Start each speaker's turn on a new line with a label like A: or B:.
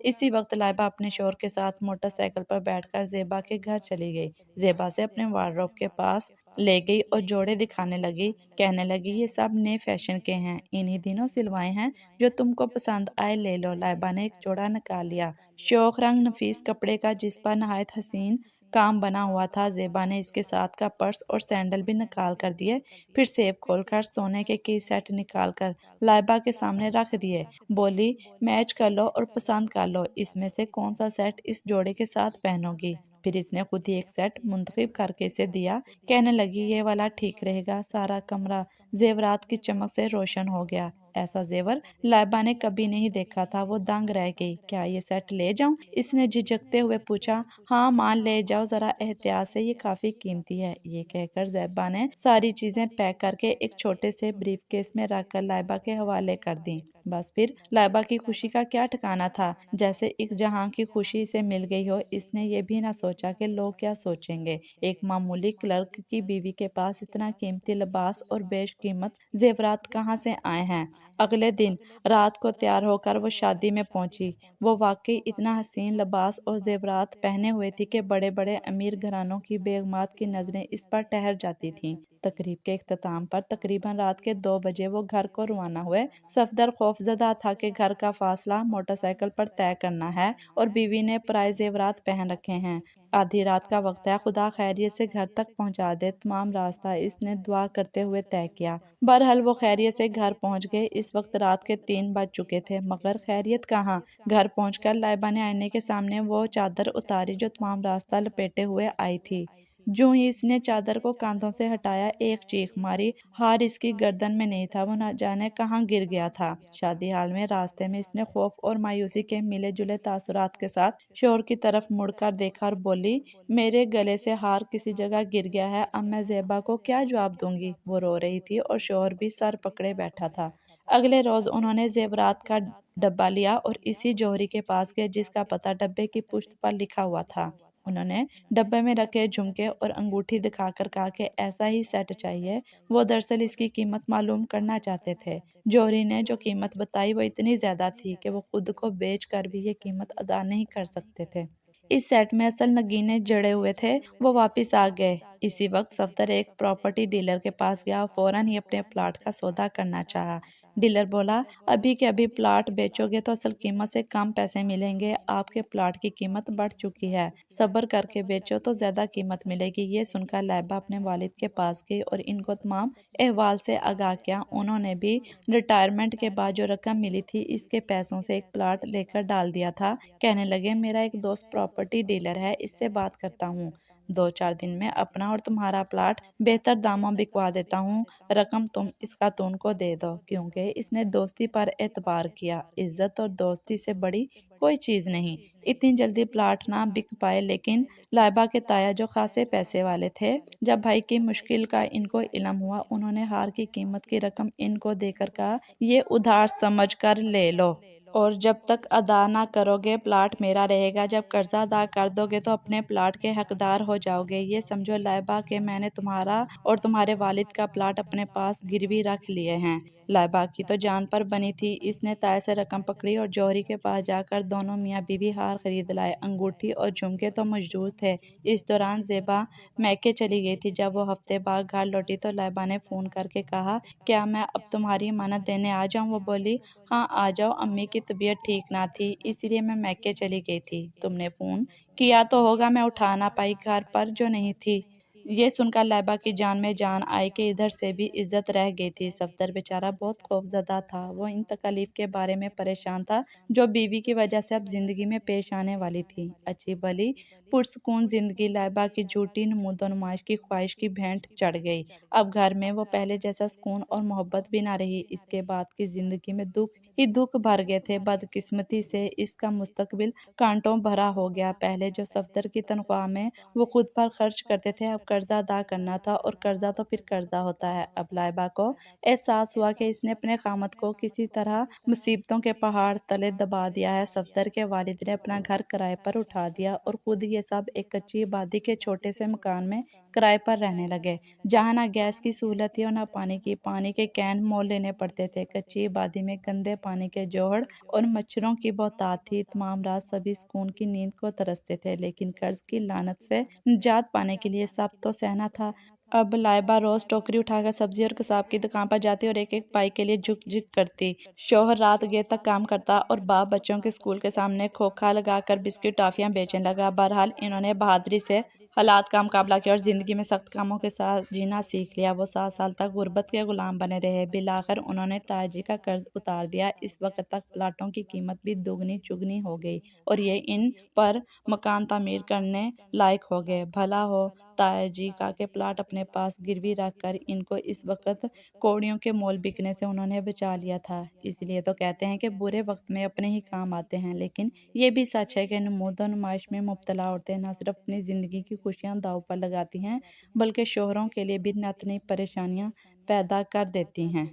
A: اسی وقت لائبہ اپنے شوہر کے ساتھ موٹر سائیکل پر بیٹھ کر زیبا کے گھر چلی گئی۔ زیبا سے اپنے وارڈروب کے پاس لے گئی اور جوڑے دکھانے لگی، کہنے لگی یہ سب نئے فیشن کے ہیں، انہی دنوں سلوائے ہیں، جو تم کو پسند آئے لے لو۔ لائبہ نے ایک جوڑا نکال لیا، شوخ رنگ نفیس کپڑے کا جس پر نہایت حسین کام بنا ہوا تھا۔ زیبا نے اس کے ساتھ کا پرس اور سینڈل بھی نکال کر دیے، پھر سیب کھول کر سونے کے کی سیٹ نکال کر لائبہ کے سامنے رکھ دیے، بولی میچ کر لو اور پسند کر لو، اس میں سے کون سا سیٹ اس جوڑے کے ساتھ پہنو گی۔ پھر اس نے خود ہی ایک سیٹ منتخب کر کے اسے دیا، کہنے لگی یہ والا ٹھیک رہے گا۔ سارا کمرہ زیورات کی چمک سے روشن ہو گیا، ایسا زیور لائبہ نے کبھی نہیں دیکھا تھا۔ وہ دنگ رہ گئی۔ کیا یہ سیٹ لے جاؤں؟ اس نے جھجکتے ہوئے پوچھا۔ ہاں ماں لے جاؤ، ذرا احتیاط سے، یہ کافی قیمتی ہے۔ یہ کہہ کر زیبا نے ساری چیزیں پیک کر کے ایک چھوٹے سے بریف کیس میں رکھ کر لائبہ کے حوالے کر دیں۔ بس پھر لائبہ کی خوشی کا کیا ٹھکانہ تھا، جیسے ایک جہاں کی خوشی سے مل گئی ہو۔ اس نے یہ بھی نہ سوچا کہ لوگ کیا سوچیں گے۔ ایک معمولی کلرک کی بیوی کے پاس اتنا قیمتی لباس اور بیش قیمت زیورات کہاں سے آئے ہیں۔ اگلے دن رات کو تیار ہو کر وہ شادی میں پہنچی۔ وہ واقعی اتنا حسین لباس اور زیورات پہنے ہوئے تھی کہ بڑے بڑے امیر گھرانوں کی بیگمات کی نظریں اس پر ٹھہر جاتی تھیں۔ تقریب کے اختتام پر تقریباً رات کے 2 بجے وہ گھر کو روانہ ہوئے۔ صفدر خوفزدہ تھا کہ گھر کا فاصلہ موٹر سائیکل پر طے کرنا ہے اور بیوی نے پرائے زیورات پہن رکھے ہیں۔ آدھی رات کا وقت ہے، خدا خیریت سے گھر تک پہنچا دے، تمام راستہ اس نے دعا کرتے ہوئے طے کیا۔ بہرحال وہ خیریت سے گھر پہنچ گئے۔ اس وقت رات کے 3 بج چکے تھے، مگر خیریت کہاں؟ گھر پہنچ کر لائبہ نے آئینے کے سامنے وہ چادر اتاری جو تمام راستہ لپیٹے ہوئے آئی تھی۔ جو ہی اس نے چادر کو کاندھوں سے ہٹایا، ایک چیخ ماری۔ ہار اس کی گردن میں نہیں تھا، وہ نہ جانے کہاں گر گیا تھا۔ شادی حال میں راستے میں اس نے خوف اور مایوسی کے ملے جلے تاثرات کے ساتھ شوہر کی طرف مڑ کر دیکھا اور بولی میرے گلے سے ہار کسی جگہ گر گیا ہے، اب میں زیبا کو کیا جواب دوں گی؟ وہ رو رہی تھی اور شوہر بھی سر پکڑے بیٹھا تھا۔ اگلے روز انہوں نے زیورات کا ڈبہ لیا اور اسی جوہری کے پاس گئے جس کا پتہ ڈبے کی پشت پر لکھا ہوا تھا۔ انہوں نے ڈبے میں رکھے جھمکے اور انگوٹھی دکھا کر کہا کہ ایسا ہی سیٹ چاہیے۔ وہ دراصل اس کی قیمت معلوم کرنا چاہتے تھے۔ جوہری نے جو قیمت بتائی وہ اتنی زیادہ تھی کہ وہ خود کو بیچ کر بھی یہ قیمت ادا نہیں کر سکتے تھے۔ اس سیٹ میں اصل نگینے جڑے ہوئے تھے۔ وہ واپس آ گئے۔ اسی وقت صفدر ایک پراپرٹی ڈیلر کے پاس گیا اور فوراً ہی اپنے پلاٹ کا سودا کرنا چاہا۔ ڈیلر بولا ابھی کے ابھی پلاٹ بیچو گے تو اصل قیمت سے کم پیسے ملیں گے، آپ کے پلاٹ کی قیمت بڑھ چکی ہے، صبر کر کے بیچو تو زیادہ قیمت ملے گی۔ یہ سن کر لائبہ اپنے والد کے پاس گئی اور ان کو تمام احوال سے آگاہ کیا۔ انہوں نے بھی ریٹائرمنٹ کے بعد جو رقم ملی تھی اس کے پیسوں سے ایک پلاٹ لے کر ڈال دیا تھا۔ کہنے لگے میرا ایک دوست پراپرٹی ڈیلر ہے، اس سے بات کرتا ہوں، 2-4 دن میں اپنا اور تمہارا پلاٹ بہتر داموں بکوا دیتا ہوں، رقم تم اس خاتون کو دے دو، کیونکہ اس نے دوستی پر اعتبار کیا۔ عزت اور دوستی سے بڑی کوئی چیز نہیں۔ اتنی جلدی پلاٹ نہ بک پائے، لیکن لائبہ کے تایا جو خاصے پیسے والے تھے، جب بھائی کی مشکل کا ان کو علم ہوا، انہوں نے ہار کی قیمت کی رقم ان کو دے کر کہا یہ ادھار سمجھ کر لے لو، اور جب تک ادا نہ کرو گے پلاٹ میرا رہے گا، جب قرضہ ادا کر دو گے تو اپنے پلاٹ کے حقدار ہو جاؤ گے۔ یہ سمجھو لائبہ کہ میں نے تمہارا اور تمہارے والد کا پلاٹ اپنے پاس گروی رکھ لیے ہیں۔ لائبہ کی تو جان پر بنی تھی، اس نے تائے سے رقم پکڑی اور جوہری کے پاس جا کر دونوں میاں بیوی ہار خرید لائے۔ انگوٹھی اور جھمکے تو موجود تھے۔ اس دوران زیبا میکے چلی گئی تھی۔ جب وہ ہفتے بعد گھر لوٹی تو لائبہ نے فون کر کے کہا کیا میں اب تمہاری امانت دینے آ جاؤں؟ وہ بولی ہاں آ جاؤ، امی کی طبیعت ٹھیک نہ تھی، اس لیے میں میکے چلی گئی تھی۔ تم نے فون کیا تو ہوگا، میں اٹھا نہ پائی، گھر پر جو نہیں تھی۔ یہ سن کر لائبہ کی جان میں جان آئی کہ ادھر سے بھی عزت رہ گئی تھی۔ صفدر بیچارہ بہت خوف زدہ تھا۔ وہ ان تکالیف کے بارے میں پریشان تھا جو بیوی کی وجہ سے اب زندگی میں پیش آنے والی تھی۔ اچھی بھلی پرسکون زندگی لائبہ کی جھوٹی نمود و نمائش کی خواہش کی بھینٹ چڑھ گئی۔ اب گھر میں وہ پہلے جیسا سکون اور محبت بھی نہ رہی۔ اس کے بعد کی زندگی میں دکھ ہی دکھ بھر گئے تھے۔ بدقسمتی سے اس کا مستقبل کانٹوں بھرا ہو گیا۔ پہلے جو صفدر کی تنخواہ میں وہ خود پر خرچ کرتے تھے، اب قرضہ ادا کرنا تھا، اور قرضہ تو پھر قرضہ ہوتا ہے۔ اب لائبہ کو احساس ہوا کہ اس نے اپنے قامت کو کسی طرح مصیبتوں کے پہاڑ تلے دبا دیا ہے۔ صفدر کے والد نے اپنا گھر کرائے پر اٹھا دیا اور خود یہ سب ایک کچی آبادی کے چھوٹے سے مکان میں کرائے پر رہنے لگے، جہاں نہ گیس کی سہولت تھی اور نہ پانی کے کین مول لینے پڑتے تھے۔ کچی آبادی میں گندے پانی کے جوہڑ اور مچھروں کی بہتات تھی۔ تمام رات سبھی سکون کی نیند کو ترستے تھے، لیکن قرض کی لعنت سے نجات پانے کے لیے سب تو سہنا تھا۔ اب لائبہ روز ٹوکری اٹھا کر سبزی اور قصاب کی دکان پر جاتی اور ایک ایک پائی کے لیے جھک جھک کرتی۔ شوہر رات گیر تک کام کرتا اور باپ بچوں کے اسکول کے سامنے کھوکھا لگا کر بسکٹ ٹافیاں بیچنے لگا۔ بہرحال انہوں نے بہادری سے حالات کا مقابلہ کیا اور زندگی میں سخت کاموں کے ساتھ جینا سیکھ لیا۔ وہ 7 سال تک غربت کے غلام بنے رہے۔ بالآخر انہوں نے تاجی کا قرض اتار دیا۔ اس وقت تک پلاٹوں کی قیمت بھی دوگنی چگنی ہو گئی اور یہ ان پر مکان تعمیر کرنے لائق ہو گئے۔ بھلا ہو تاجی کا کہ پلاٹ اپنے پاس گروی رکھ کر ان کو اس وقت کوڑیوں کے مول بکنے سے انہوں نے بچا لیا تھا۔ اس لیے تو کہتے ہیں کہ برے وقت میں اپنے ہی کام آتے ہیں، لیکن یہ بھی سچ ہے کہ نمود و نمائش میں مبتلا عورتیں نہ صرف اپنی زندگی کی خوشیاں داؤ پر لگاتی ہیں، بلکہ شوہروں کے لیے بھی نت نئی پریشانیاں پیدا کر دیتی ہیں۔